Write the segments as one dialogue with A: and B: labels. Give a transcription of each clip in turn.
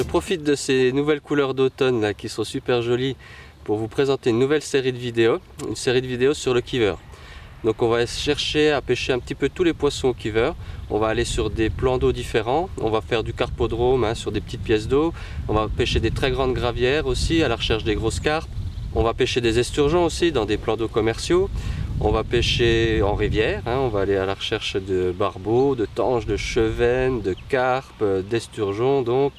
A: profite de ces nouvelles couleurs d'automne là qui sont super jolies pour vous présenter une nouvelle série de vidéos, sur le kiver. Donc on va chercher à pêcher un petit peu tous les poissons au kiver. On va aller sur des plans d'eau différents, on va faire du carpodrome sur des petites pièces d'eau, on va pêcher des très grandes gravières aussi à la recherche des grosses carpes, on va pêcher des esturgeons aussi dans des plans d'eau commerciaux, on va pêcher en rivière, on va aller à la recherche de barbeaux, de tanches, de chevennes, de carpes, d'esturgeons donc.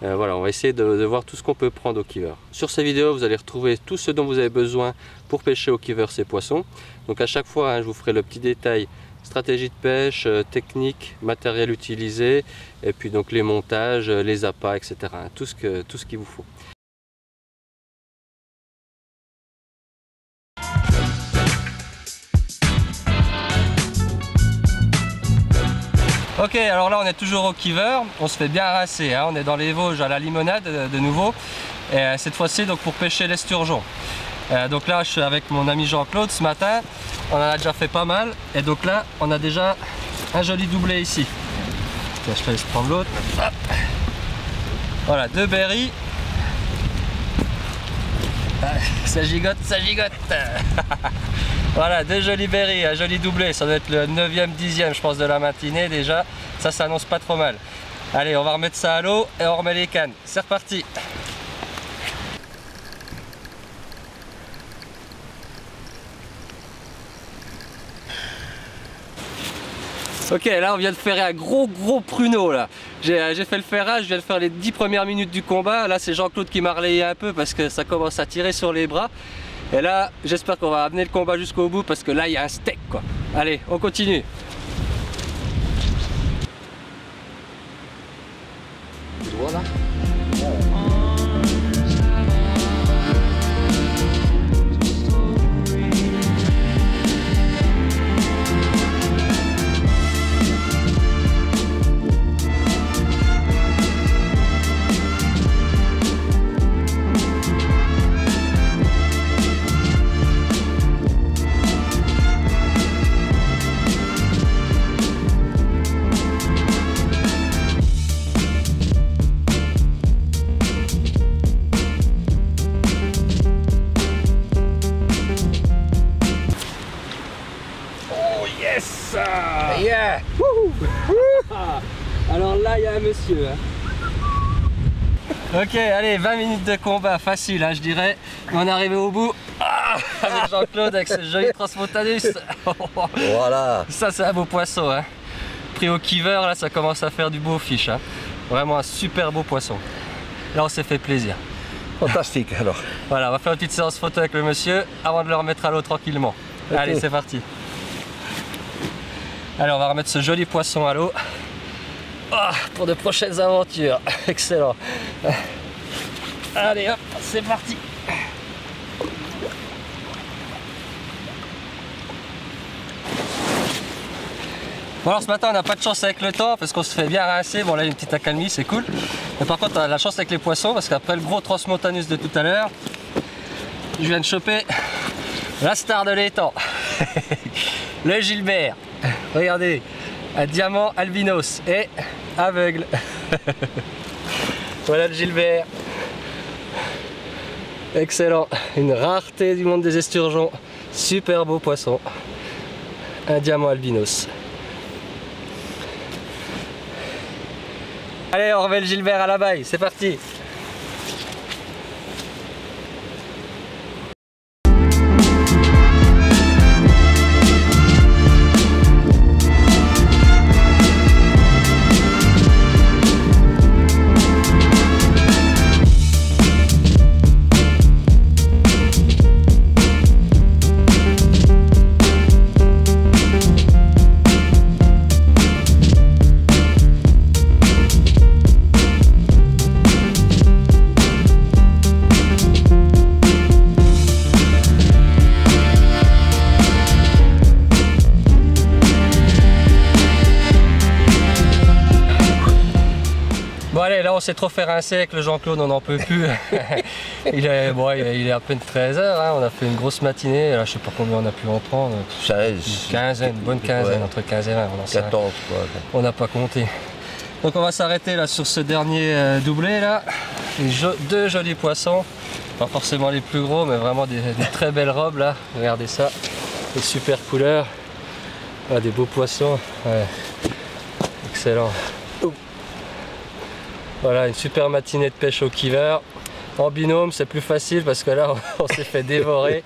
A: Voilà, on va essayer de voir tout ce qu'on peut prendre au kiver. Sur ces vidéos, vous allez retrouver tout ce dont vous avez besoin pour pêcher au kiver ces poissons. Donc à chaque fois, je vous ferai le petit détail, stratégie de pêche, technique, matériel utilisé, et puis donc les montages, les appâts, etc. Tout ce qu'il vous faut. Ok, alors là on est toujours au kiver, on se fait bien rincer, on est dans les Vosges à la limonade de nouveau, et cette fois-ci donc pour pêcher l'esturgeon. Donc là je suis avec mon ami Jean-Claude ce matin, on en a déjà fait pas mal, et donc là on a déjà un joli doublé ici. Tiens, je te laisse prendre l'autre. Voilà, 2 berries. Ça gigote, ça gigote. Voilà, 2 jolis berries, un joli doublé, ça doit être le 9e, 10e je pense de la matinée déjà, ça s'annonce pas trop mal. Allez, on va remettre ça à l'eau et on remet les cannes, c'est reparti. Ok, là on vient de faire un gros pruneau là. J'ai fait le ferrage, je viens de faire les 10 premières minutes du combat, là c'est Jean-Claude qui m'a relayé un peu parce que ça commence à tirer sur les bras. Et là, j'espère qu'on va amener le combat jusqu'au bout parce que là, il y a un steak quoi. Allez, on continue. Voilà. Yeah. Alors là il y a un monsieur. Ok, allez, 20 minutes de combat, facile je dirais. On est arrivé au bout. Avec Jean-Claude avec ce joli Transmontanus.
B: Voilà.
A: Ça c'est un beau poisson. Pris au kiver, là ça commence à faire du beau fiche. Vraiment un super beau poisson. Là on s'est fait plaisir.
B: Fantastique alors.
A: Voilà, on va faire une petite séance photo avec le monsieur avant de le remettre à l'eau tranquillement. Okay. Allez, c'est parti. Allez, on va remettre ce joli poisson à l'eau pour de prochaines aventures. Excellent. Allez hop, c'est parti. Bon alors ce matin on n'a pas de chance avec le temps parce qu'on se fait bien rincer. Bon là il y a une petite accalmie, c'est cool. Mais par contre on a la chance avec les poissons parce qu'après le gros Transmontanus de tout à l'heure, je viens de choper la star de l'étang. Le Gilbert. Regardez, un diamant albinos et aveugle. Voilà le Gilbert. Excellent, une rareté du monde des esturgeons. Super beau poisson. Un diamant albinos. Allez, on remet le Gilbert à la baille, c'est parti. Bon allez, là on s'est trop fait rincer avec le Jean-Claude, on n'en peut plus. il est à peine 13h, hein, on a fait une grosse matinée, là, je sais pas combien on a pu en prendre.
B: 16.
A: Une quinzaine, une bonne quinzaine, ouais. Entre 15 et 20. On
B: 14 quoi.
A: On n'a pas compté. Donc on va s'arrêter là sur ce dernier doublé là. Deux jolis poissons. Pas forcément les plus gros, mais vraiment des très belles robes là. Regardez ça. Des super couleurs. Ah, des beaux poissons. Ouais. Excellent. Voilà, une super matinée de pêche au kiver. En binôme, c'est plus facile parce que là, on s'est fait dévorer.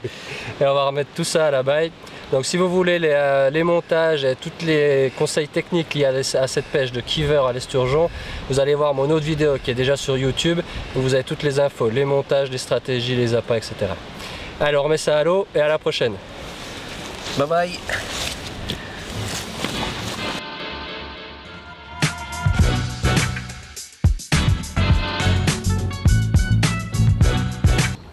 A: Et on va remettre tout ça à la baille. Donc si vous voulez les montages et tous les conseils techniques liés à cette pêche de kiver à l'esturgeon, vous allez voir mon autre vidéo qui est déjà sur YouTube, où vous avez toutes les infos, les montages, les stratégies, les appâts, etc. Alors on remet ça à l'eau et à la prochaine.
B: Bye bye.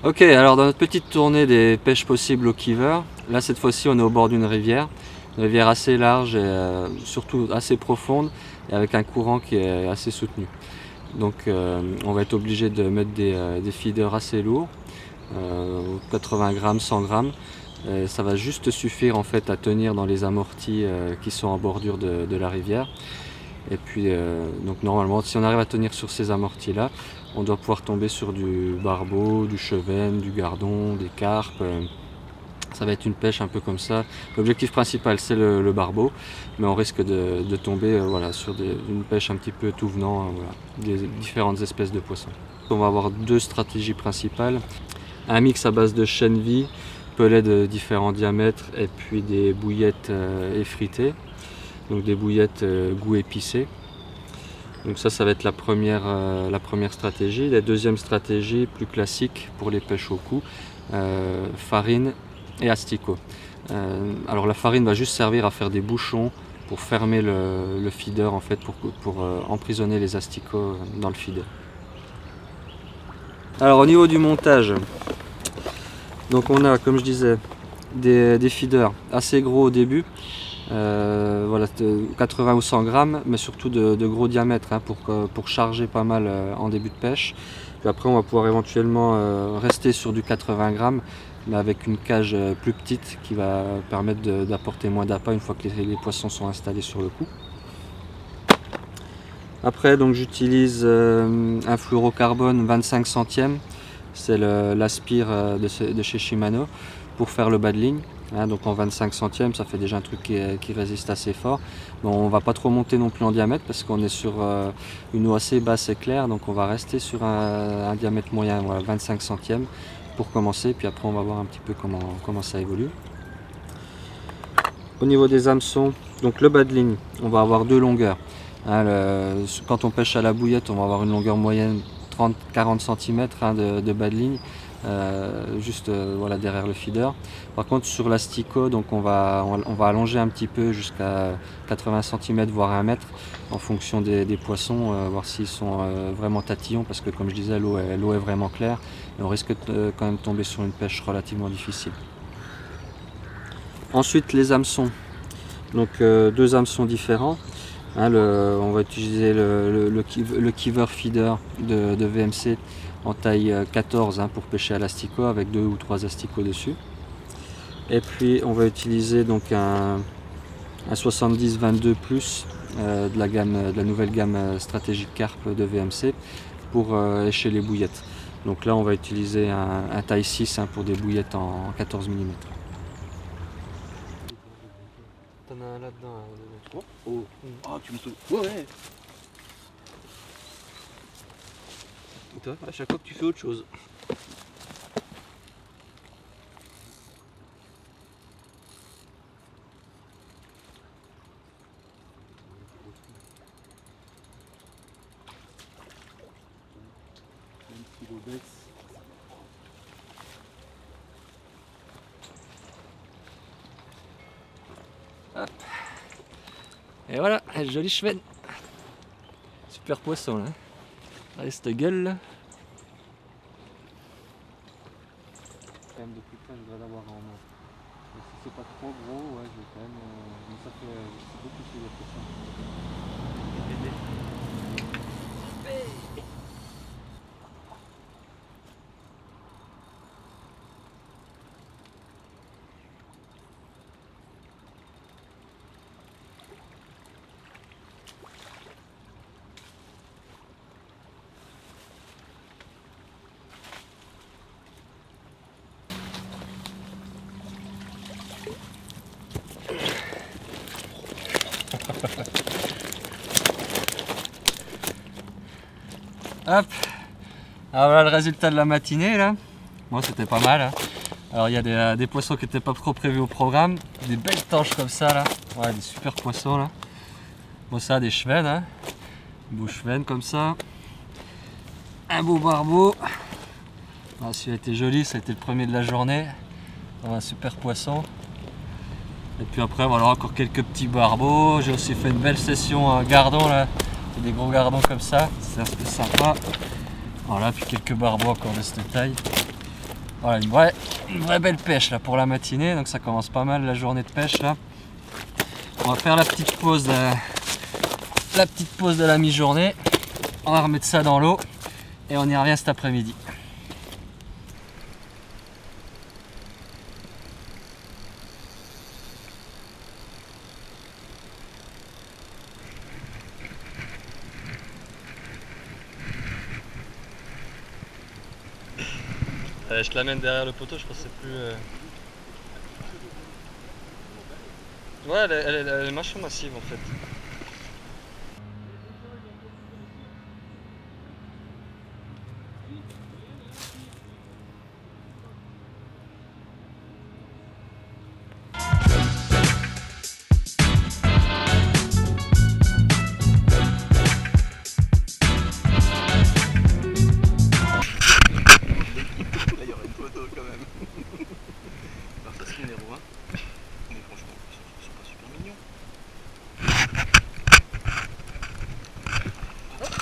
A: Ok, alors dans notre petite tournée des pêches possibles au kiver, là cette fois-ci on est au bord d'une rivière assez large et surtout assez profonde et avec un courant qui est assez soutenu. Donc on va être obligé de mettre des feeders assez lourds, 80 grammes, 100 grammes. Et ça va juste suffire en fait à tenir dans les amortis qui sont en bordure de la rivière. Et puis donc normalement si on arrive à tenir sur ces amortis là, on doit pouvoir tomber sur du barbeau, du chevenne, du gardon, des carpes. Ça va être une pêche un peu comme ça. L'objectif principal c'est le barbeau, mais on risque de tomber voilà, sur une pêche un petit peu tout venant, voilà, des différentes espèces de poissons. On va avoir deux stratégies principales. Un mix à base de chènevis, pelets de différents diamètres et puis des bouillettes effritées. Donc des bouillettes goût épicé. Donc ça va être la première stratégie. La deuxième stratégie, plus classique pour les pêches au cou, farine et asticot. Alors la farine va juste servir à faire des bouchons pour fermer le feeder en fait, pour emprisonner les asticots dans le feeder. Alors au niveau du montage, donc on a, comme je disais, des feeders assez gros au début. Voilà, 80 ou 100 grammes, mais surtout de gros diamètres hein, pour charger pas mal en début de pêche. Puis après on va pouvoir éventuellement rester sur du 80 grammes, mais avec une cage plus petite qui va permettre d'apporter moins d'appât une fois que les poissons sont installés sur le coup. Après donc j'utilise un fluorocarbone 25 centièmes, c'est l'Aspire de chez Shimano pour faire le bas de ligne. Hein, donc en 25 centièmes, ça fait déjà un truc qui résiste assez fort. Bon, on va pas trop monter non plus en diamètre parce qu'on est sur une eau assez basse et claire, donc on va rester sur un diamètre moyen, voilà, 25 centièmes pour commencer, puis après on va voir un petit peu comment ça évolue. Au niveau des hameçons, donc le bas de ligne, on va avoir deux longueurs. Hein, quand on pêche à la bouillette, on va avoir une longueur moyenne 30-40 cm hein, de bas de ligne. Juste voilà, derrière le feeder. Par contre sur l'asticot, donc on va allonger un petit peu jusqu'à 80 cm voire 1 mètre en fonction des poissons, voir s'ils sont vraiment tatillons parce que comme je disais l'eau est vraiment claire et on risque quand même de tomber sur une pêche relativement difficile. Ensuite les hameçons, donc deux hameçons différents. Hein, on va utiliser le kiver feeder de VMC en taille 14 hein, pour pêcher à l'asticot avec 2 ou 3 asticots dessus. Et puis on va utiliser donc un 70-22 plus de la nouvelle gamme stratégique carpe de VMC pour écher les bouillettes. Donc là on va utiliser un taille 6 hein, pour des bouillettes en 14 mm. T'en as un là-dedans.
B: Oh, oh, tu me souviens. Ouais.
A: Et toi, à chaque fois que tu fais autre chose. Hop. Et voilà, jolie chevenne. Super poisson là. Allez, cette gueule là. Quand même depuis ça, je dois l'avoir en main. Et si c'est pas trop gros, ouais, je vais quand même. Mais ça fait beaucoup plus que ça.
C: Hop. Alors voilà le résultat de la matinée là. Moi c'était pas mal. Hein. Alors il y a des poissons qui n'étaient pas trop prévus au programme. Des belles tanches comme ça là. Ouais, des super poissons là. Bon ça des chevennes. Hein. Des beaux chevennes comme ça. Un beau barbeau. Ah, celui-là était joli, ça a été le premier de la journée. Un super poisson. Et puis après voilà encore quelques petits barbeaux. J'ai aussi fait une belle session gardon là. Des gros gardons comme ça, c'est un peu sympa. Voilà, puis quelques barbeaux encore de cette taille. Voilà, une vraie belle pêche là pour la matinée, donc ça commence pas mal la journée de pêche là. On va faire la petite pause de la mi-journée. On va remettre ça dans l'eau et on y revient cet après-midi. Je te l'amène derrière le poteau, je pense que c'est plus... Ouais, elle est vachement massive en fait.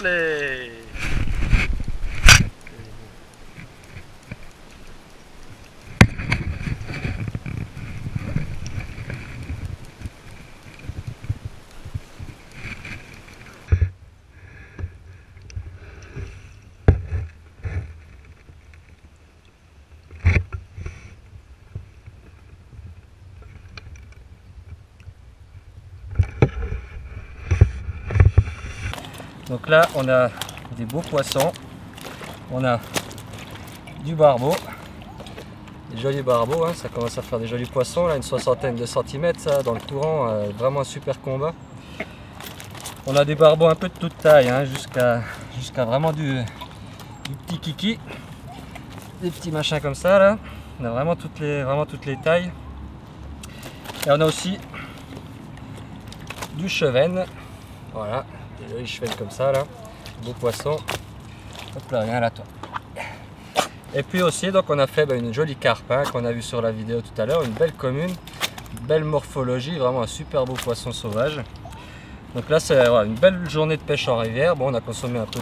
C: Allez. Donc là on a des beaux poissons, on a du barbeau, des jolis barbeaux, hein. Ça commence à faire des jolis poissons, là, une soixantaine de centimètres ça, dans le courant, vraiment un super combat. On a des barbeaux un peu de toute taille, hein, jusqu'à vraiment du petit kiki, des petits machins comme ça là. On a vraiment toutes les tailles. Et on a aussi du chevenne, voilà. Des jolis chevennes comme ça là, beau poisson. Hop là, viens là toi. Et puis aussi donc on a fait une jolie carpe hein, qu'on a vu sur la vidéo tout à l'heure, une belle commune, une belle morphologie, vraiment un super beau poisson sauvage. Donc là c'est voilà, une belle journée de pêche en rivière. Bon, on a consommé un peu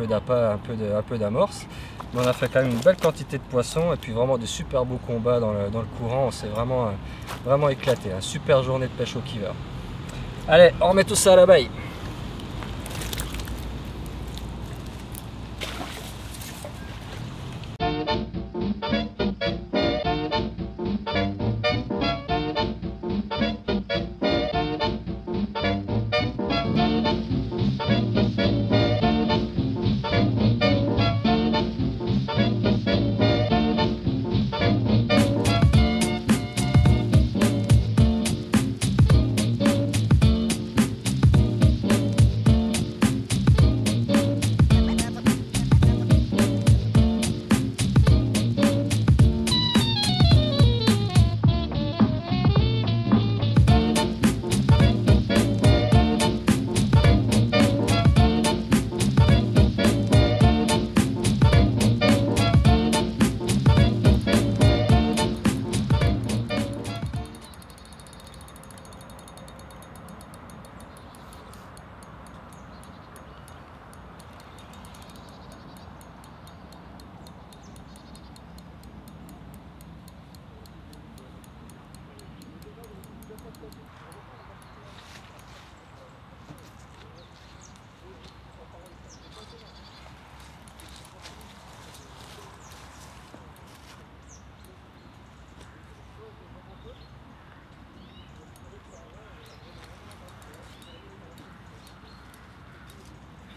C: d'appât, un peu d'amorce, mais on a fait quand même une belle quantité de poissons et puis vraiment des super beaux combats dans le courant. On s'est vraiment éclaté, hein. Super journée de pêche au kiver. Allez, on remet tout ça à la baille.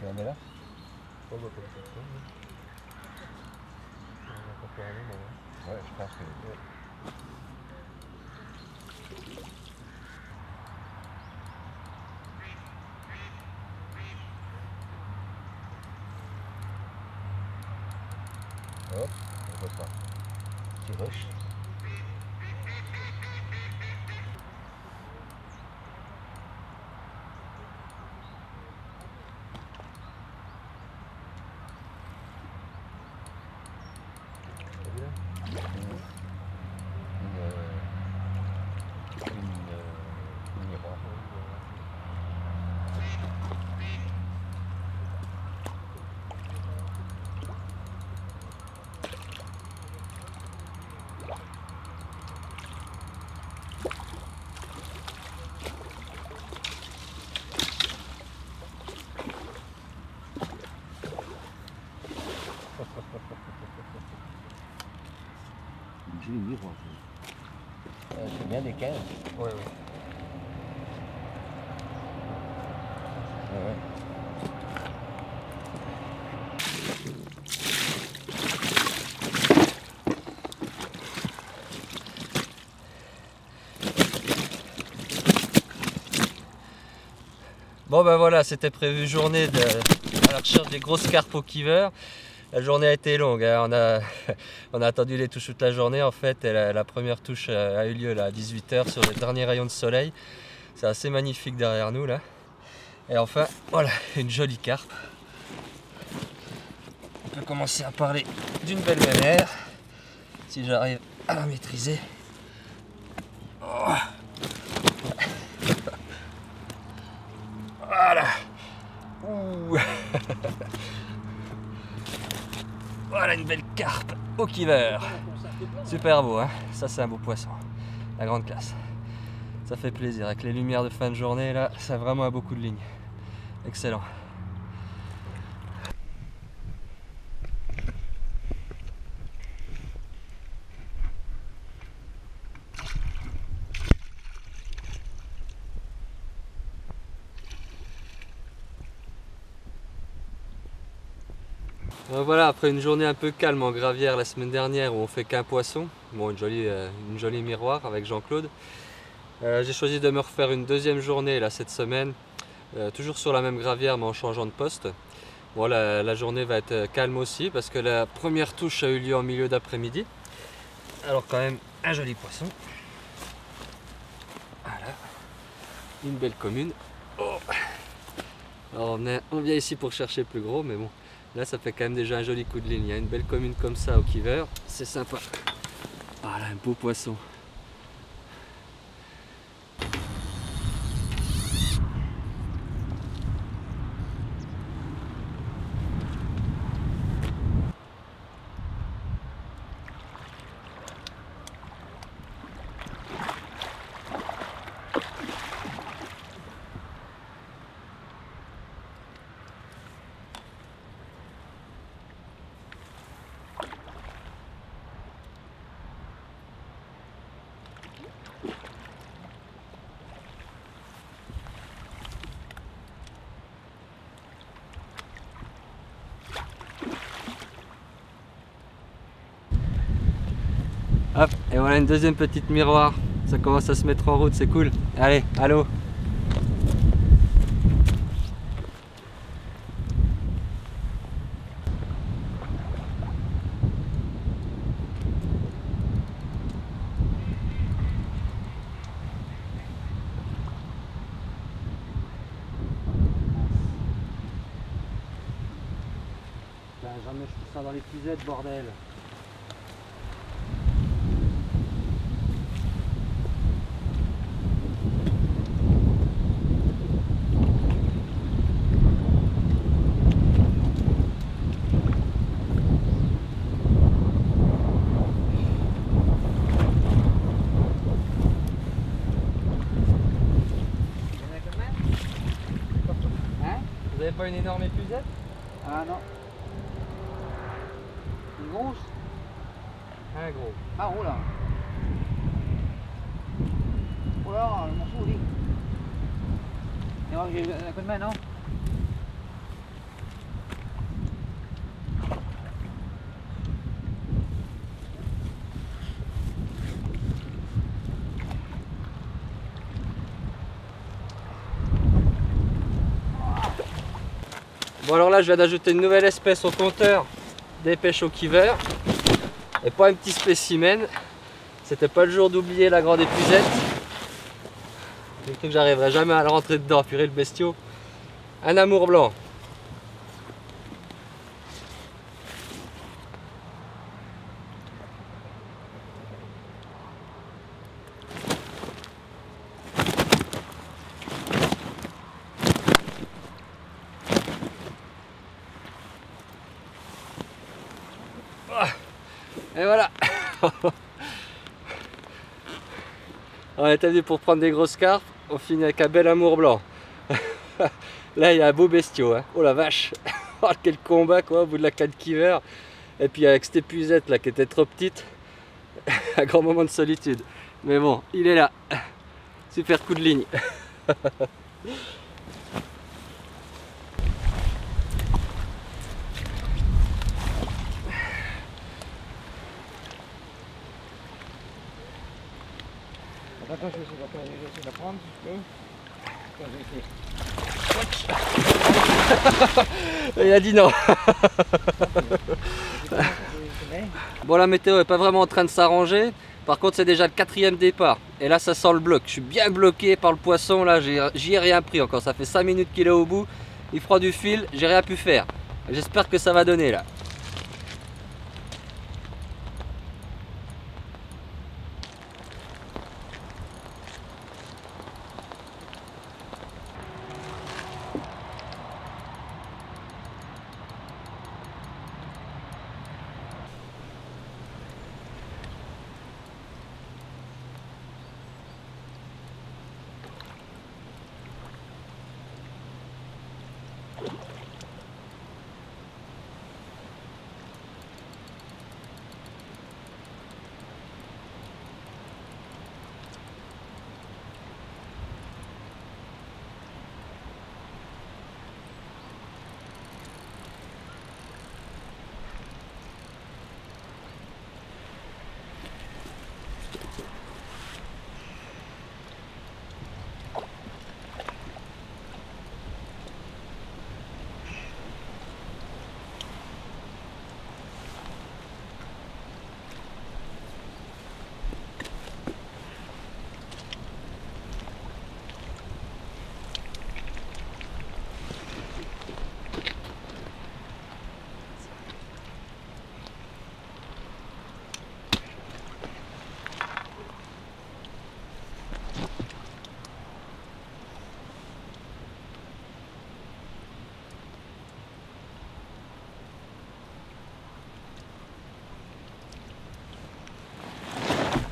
C: Je la mets là. Oh, bah, comme ça. Ouais, je pense que...
B: pas. C'est rush. J'ai une miroir. C'est bien des 15.
C: Ouais, ouais.
B: Ouais.
C: Bon ben voilà, c'était prévu journée à la recherche des grosses carpes au kiver. La journée a été longue, hein. On a attendu les touches toute la journée en fait, et la première touche a eu lieu là, à 18 h sur les derniers rayons de soleil. C'est assez magnifique derrière nous là. Et enfin, voilà, une jolie carpe. On peut commencer à parler d'une belle vénère, si j'arrive à la maîtriser. Oh. Voilà. Ouh. Voilà une belle carpe au kiver. Super beau, hein. Ça c'est un beau poisson. La grande classe. Ça fait plaisir. Avec les lumières de fin de journée là, ça a vraiment un beau coup de ligne. Excellent. Voilà, après une journée un peu calme en gravière la semaine dernière où on fait qu'un poisson, bon, une jolie miroir avec Jean-Claude, j'ai choisi de me refaire une deuxième journée là, cette semaine, toujours sur la même gravière mais en changeant de poste. Bon, la journée va être calme aussi parce que la première touche a eu lieu en milieu d'après-midi. Alors quand même un joli poisson. Voilà, une belle commune. Oh. Alors on vient ici pour chercher plus gros, mais bon. Là, ça fait quand même déjà un joli coup de ligne. Il y a une belle commune comme ça au kiver, c'est sympa. Voilà, un beau poisson. Hop, et voilà une deuxième petite miroir. Ça commence à se mettre en route, c'est cool. Allez, allô. Jamais je fais ça dans les puzettes, bordel. Vous avez pas une énorme épuisette?
B: Ah non. Une grosse?
C: Un gros.
B: Ah oh là. Oh là, le morceau dit. Et alors j'ai un coup de main, non?
C: Bon alors là je viens d'ajouter une nouvelle espèce au compteur des pêches au kiver.
A: Et pas un petit spécimen. C'était pas le jour d'oublier la grande épuisette. J'ai cru que j'arriverais jamais à le rentrer dedans, purée le bestiau. Un amour blanc. Et voilà. On est venu pour prendre des grosses carpes, on finit avec un bel amour blanc. Là il y a un beau bestiau, hein. Oh la vache. Oh, quel combat quoi au bout de la canne Kiver. Et puis avec cette épuisette là qui était trop petite, un grand moment de solitude. Mais bon, il est là. Super coup de ligne.
B: Attends, je vais essayer de la prendre si je peux.
A: Il a dit non. Bon, la météo est pas vraiment en train de s'arranger. Par contre, c'est déjà le 4e départ. Et là, ça sent le bloc. Je suis bien bloqué par le poisson. Là, j'y ai rien pris encore. Ça fait 5 minutes qu'il est au bout. Il prend du fil. J'ai rien pu faire. J'espère que ça va donner là.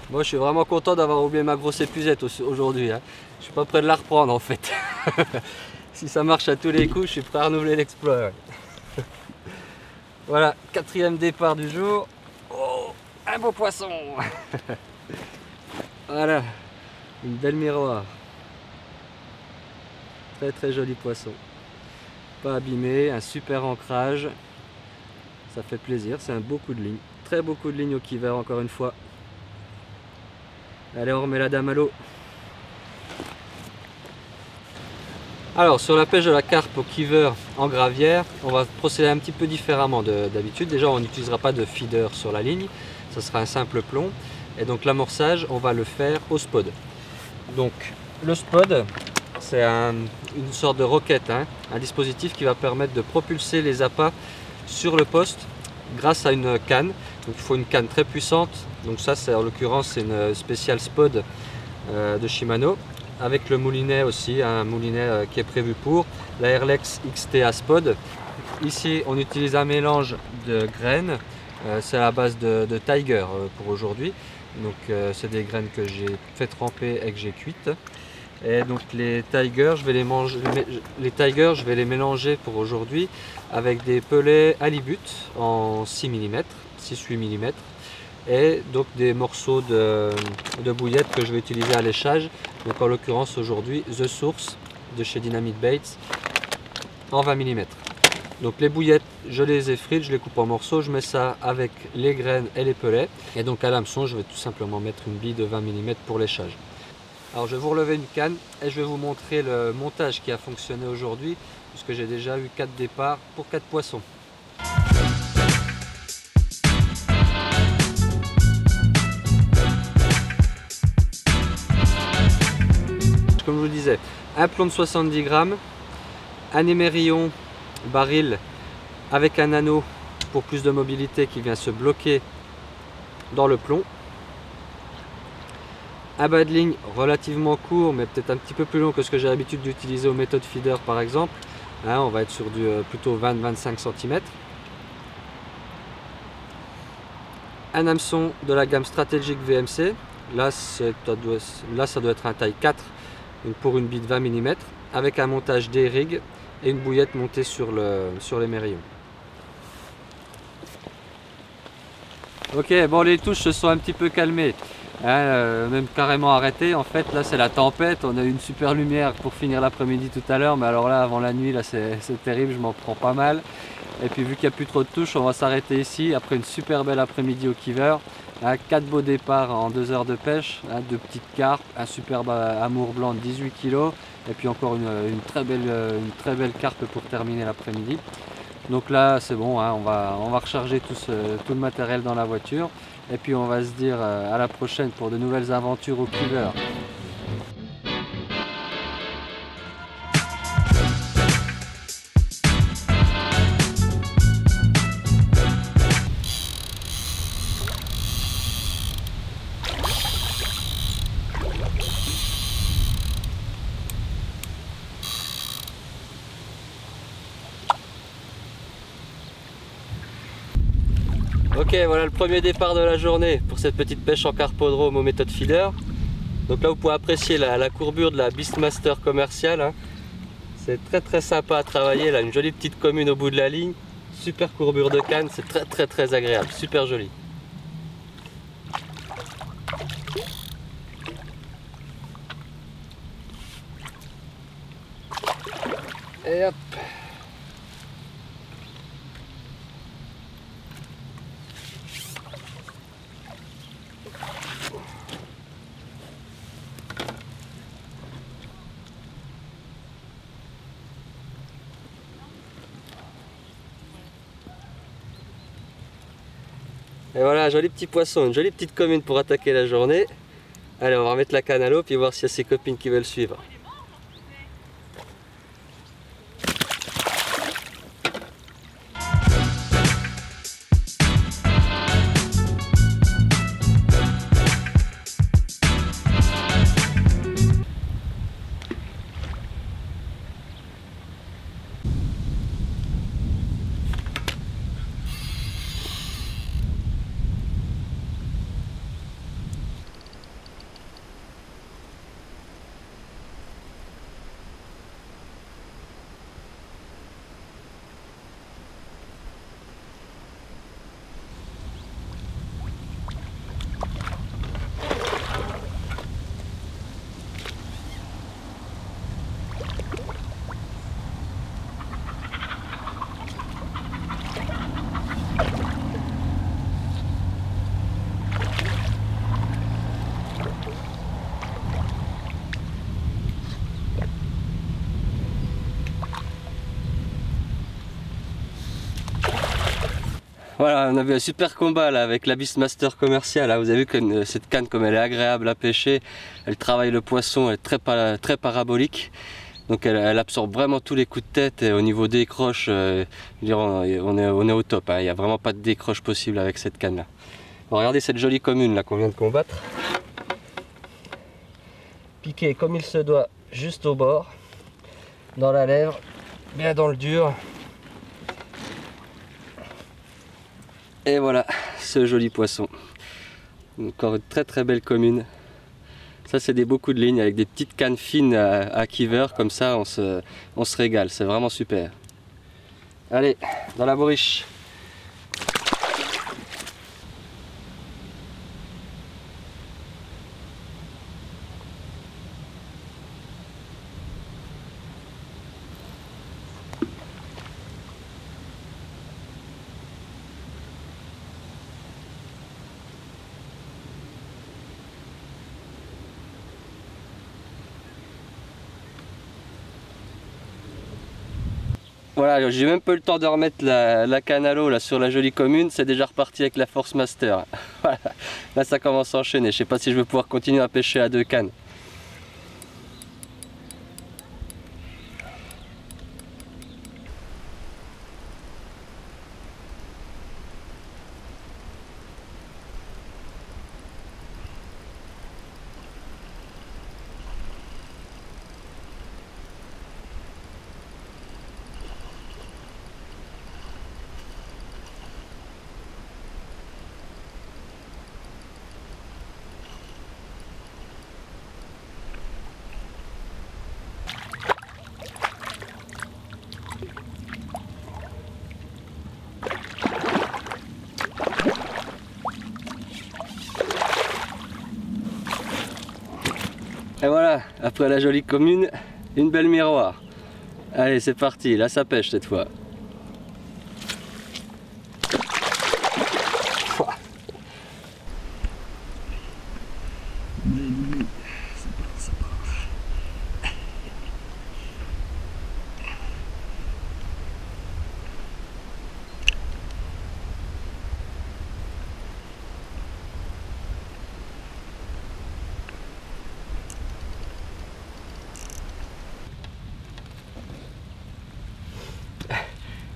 A: Moi je suis vraiment content d'avoir oublié ma grosse épuisette aujourd'hui, hein. Je suis pas prêt de la reprendre en fait. Si ça marche à tous les coups, je suis prêt à renouveler l'exploit. Voilà, 4e départ du jour. Oh, un beau poisson. Voilà, une belle miroir. Très très joli poisson. Pas abîmé, un super ancrage. Ça fait plaisir, c'est un beau coup de ligne. Très beau coup de ligne au Kiver encore une fois. Allez, on remet la dame à l'eau. Alors, sur la pêche de la carpe au Kiver en gravière, on va procéder un petit peu différemment d'habitude. Déjà, on n'utilisera pas de feeder sur la ligne. Ce sera un simple plomb. Et donc, l'amorçage, on va le faire au spod. Donc, le spod, c'est une sorte de roquette, hein, un dispositif qui va permettre de propulser les appâts sur le poste grâce à une canne. Donc il faut une canne très puissante. Donc ça, c'est en l'occurrence c'est une spéciale spod de Shimano, avec le moulinet aussi, un moulinet qui est prévu pour la Airlex XTA Spod. Ici on utilise un mélange de graines, c'est à la base de Tiger pour aujourd'hui. Donc c'est des graines que j'ai fait tremper et que j'ai cuites. Et donc les Tiger, je vais les mélanger pour aujourd'hui avec des pelets halibut en 6 mm, 6-8 mm, et donc des morceaux de bouillettes que je vais utiliser à léchage. Donc en l'occurrence aujourd'hui The Source de chez Dynamite Baits en 20 mm. Donc les bouillettes, je les effrite, je les coupe en morceaux, je mets ça avec les graines et les pelets. Et donc à l'hameçon, je vais tout simplement mettre une bille de 20 mm pour léchage. Alors je vais vous relever une canne et je vais vous montrer le montage qui a fonctionné aujourd'hui, puisque j'ai déjà eu 4 départs pour 4 poissons.
C: comme je vous disais, un plomb de 70 grammes, un émerillon baril avec un anneau pour plus de mobilité qui vient se bloquer dans le plomb, un bas de ligne relativement court mais peut-être un petit peu plus long que ce que j'ai l'habitude d'utiliser aux méthodes feeder par exemple, hein, on va être sur du plutôt 20-25 cm, un hameçon de la gamme stratégique VMC, là ça doit être un taille 4 pour une bite 20 mm avec un montage D-rig et une bouillette montée sur l'émerillon. Ok, bon, les touches se sont un petit peu calmées, hein, même carrément arrêtées. En fait là c'est la tempête, on a eu une super lumière pour finir l'après-midi tout à l'heure, mais alors là avant la nuit là c'est terrible, je m'en prends pas mal. Et puis vu qu'il n'y a plus trop de touches, on va s'arrêter ici après une super belle après-midi au Kiver. 4 beaux départs en 2 heures de pêche, 2 petites carpes, un superbe amour blanc de 18 kg et puis encore une très belle carpe pour terminer l'après-midi. Donc là c'est bon, hein, on va recharger tout le matériel dans la voiture et puis on va se dire à la prochaine pour de nouvelles aventures au Kiver. Ok, voilà le premier départ de la journée pour cette petite pêche en carpodrome aux méthodes feeder. Donc là vous pouvez apprécier la courbure de la Beastmaster commerciale, hein. C'est très sympa à travailler, là, une jolie petite commune au bout de la ligne, super courbure de canne, c'est très agréable, super joli. Et hop. Et voilà, un joli petit poisson, une jolie petite commune pour attaquer la journée. Allez, on va remettre la canne à l'eau puis voir s'il y a ses copines qui veulent suivre. Voilà, on a vu un super combat là avec la Beastmaster commerciale. Là, vous avez vu que cette canne, comme elle est agréable à pêcher, elle travaille le poisson, elle est très parabolique. Donc elle absorbe vraiment tous les coups de tête et au niveau décroche, on est au top, hein. Il n'y a vraiment pas de décroche possible avec cette canne là. Bon, regardez cette jolie commune là qu'on vient de combattre. Piqué comme il se doit, juste au bord, dans la lèvre, bien dans le dur. Et voilà ce joli poisson. Encore une très belle commune. Ça c'est des beaux coups de ligne avec des petites cannes fines à Kiver, comme ça on se régale, c'est vraiment super. Allez, dans la bourriche. Voilà, j'ai même pas eu le temps de remettre la canne à l'eau là sur la jolie commune, c'est déjà reparti avec la Force Master. Voilà. Là ça commence à enchaîner, je sais pas si je vais pouvoir continuer à pêcher à 2 cannes.
A: Et voilà, après la jolie commune, une belle miroir. Allez, c'est parti, là ça pêche cette fois.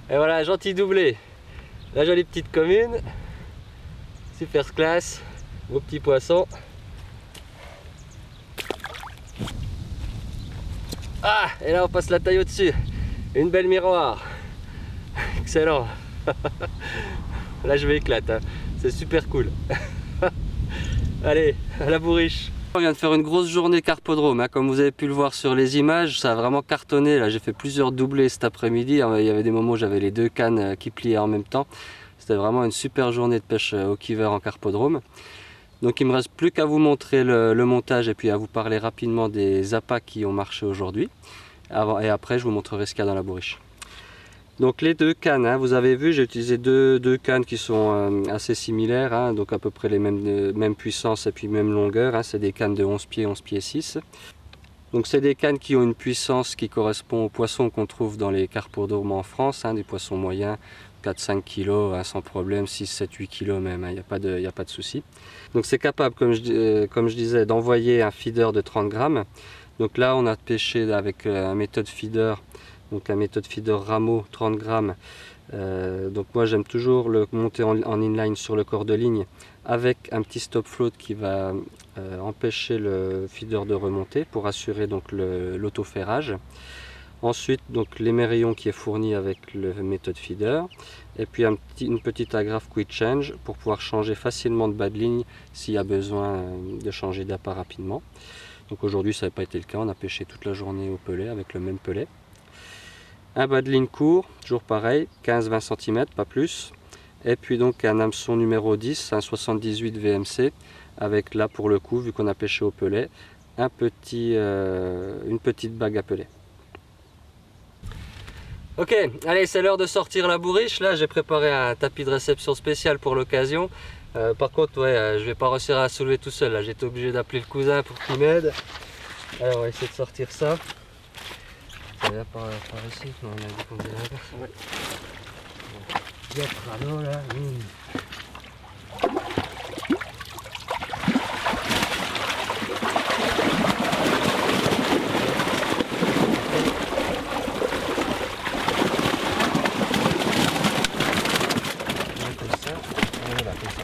A: Et voilà, gentil doublé. La jolie petite commune. Super classe. Beau petit poisson. Ah, et là on passe la taille au-dessus. Une belle miroir. Excellent. Là je vais éclater. Hein. C'est super cool. Allez, à la bourriche. On vient de faire une grosse journée carpodrome, hein. Comme vous avez pu le voir sur les images, ça a vraiment cartonné. Là, j'ai fait plusieurs doublés cet après-midi. Il y avait des moments où j'avais les deux cannes qui pliaient en même temps. C'était vraiment une super journée de pêche au kiver en carpodrome. Donc il ne me reste plus qu'à vous montrer le montage et puis à vous parler rapidement des appâts qui ont marché aujourd'hui. Et après, je vous montrerai ce qu'il y a dans la bourriche. Donc les deux cannes, hein, vous avez vu, j'ai utilisé deux cannes qui sont assez similaires, hein, donc à peu près les mêmes puissances et puis même longueur, hein, c'est des cannes de 11 pieds 6. Donc c'est des cannes qui ont une puissance qui correspond aux poissons qu'on trouve dans les carpodromes en France, hein, des poissons moyens, 4-5 kg hein, sans problème, 6-7-8 kg même, il n'y a pas de souci. Donc c'est capable, comme je disais, d'envoyer un feeder de 30 grammes. Donc là on a pêché avec une méthode feeder. Donc la méthode feeder rameau 30 grammes. Donc moi j'aime toujours le monter en inline sur le corps de ligne avec un petit stop float qui va empêcher le feeder de remonter pour assurer donc l'autoferrage. Ensuite donc l'émerillon qui est fourni avec le méthode feeder et puis une petite agrafe quick change pour pouvoir changer facilement de bas de ligne s'il y a besoin de changer d'appât rapidement. Donc aujourd'hui ça n'a pas été le cas, on a pêché toute la journée au pelet avec le même pelet. Un bas de ligne court, toujours pareil, 15-20 cm, pas plus. Et puis donc un hameçon numéro 10, un 78 VMC, avec là pour le coup, vu qu'on a pêché au pelet, une petite bague à pelet. Ok, allez, c'est l'heure de sortir la bourriche. Là, j'ai préparé un tapis de réception spécial pour l'occasion. Par contre, ouais, je vais pas réussir à soulever tout seul. Là, j'étais obligé d'appeler le cousin pour qu'il m'aide. Alors, on va essayer de sortir ça. Ça vient par ici, non, on a dit qu'on faisait l'inverse. Ouais. Bien crado là. Comme ça, voilà, comme ça.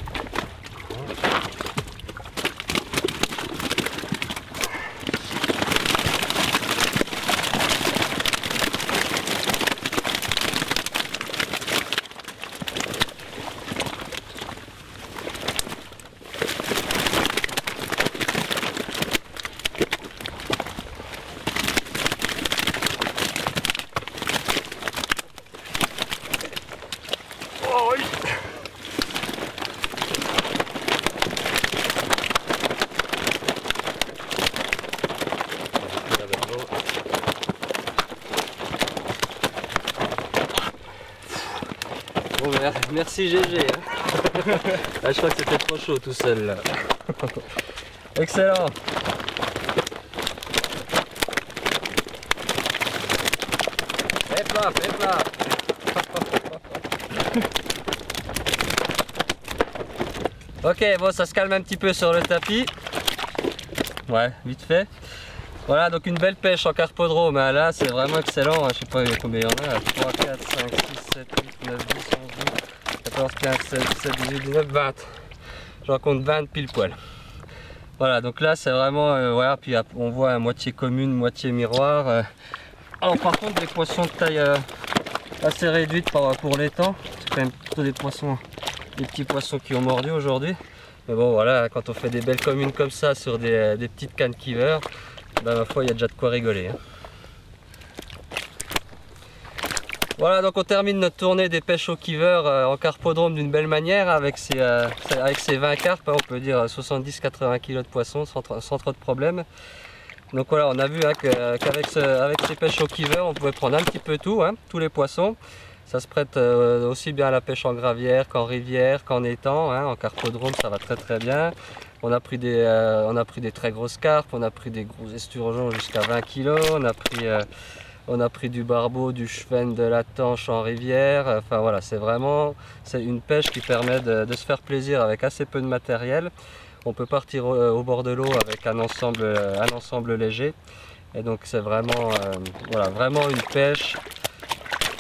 A: Bon, merci GG. Hein. Ah, je crois que c'était trop chaud tout seul là. Excellent. Fais plat, fais plat. Ok, bon, ça se calme un petit peu sur le tapis. Ouais, vite fait. Voilà, donc une belle pêche en carpodrome. Hein. Là, c'est vraiment excellent. Je sais pas combien il y en a. 3, 4, 5, 6, 7, 8, 9, 10, 11, 12, 14, 15, 16, 17, 18, 19, 20. J'en compte 20 pile poil. Voilà, donc là, c'est vraiment... voilà, puis on voit à moitié commune, moitié miroir. Alors, par contre, des poissons de taille assez réduite pour les temps. C'est quand même plutôt des petits poissons qui ont mordu aujourd'hui. Mais bon, voilà, quand on fait des belles communes comme ça sur des petites cannes kiver, ben, ma foi, il y a déjà de quoi rigoler. Hein. Voilà, donc on termine notre tournée des pêches au kiver en carpodrome d'une belle manière avec ces 20 carpes, hein, on peut dire 70-80 kg de poissons sans trop de problème.
C: Donc voilà, on a vu hein, qu'avec ces pêches au kiver, on pouvait prendre un petit peu tout, hein, tous les poissons. Ça se prête aussi bien à la pêche en gravière qu'en rivière, qu'en étang, hein, en carpodrome, ça va très très bien. On a pris des très grosses carpes, on a pris des gros esturgeons jusqu'à 20 kg, on a pris du barbeau, du chevenne, de la tanche en rivière. Enfin voilà, c'est une pêche qui permet de se faire plaisir avec assez peu de matériel. On peut partir au bord de l'eau avec un ensemble léger. Et donc c'est vraiment, voilà, vraiment une pêche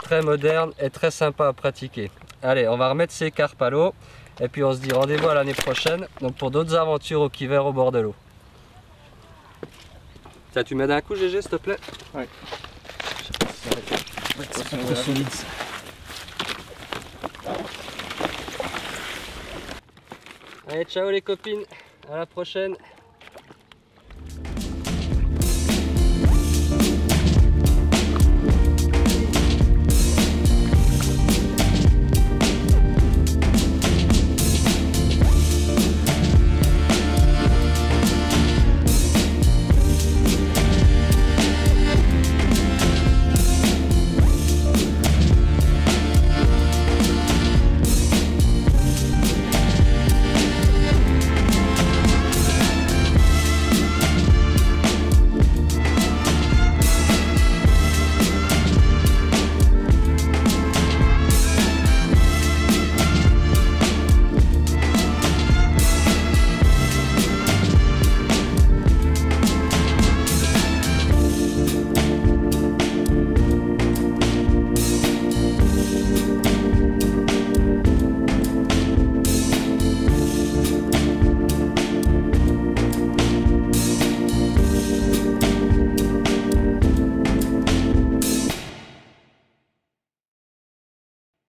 C: très moderne et très sympa à pratiquer. Allez, on va remettre ces carpes à l'eau et puis on se dit rendez-vous à l'année prochaine donc pour d'autres aventures au kiver au bord de l'eau. Tiens, tu m'aides un coup GG s'il te plaît?
B: Oui.
C: C'est pas trop solide ça. Allez, ciao les copines, à la prochaine.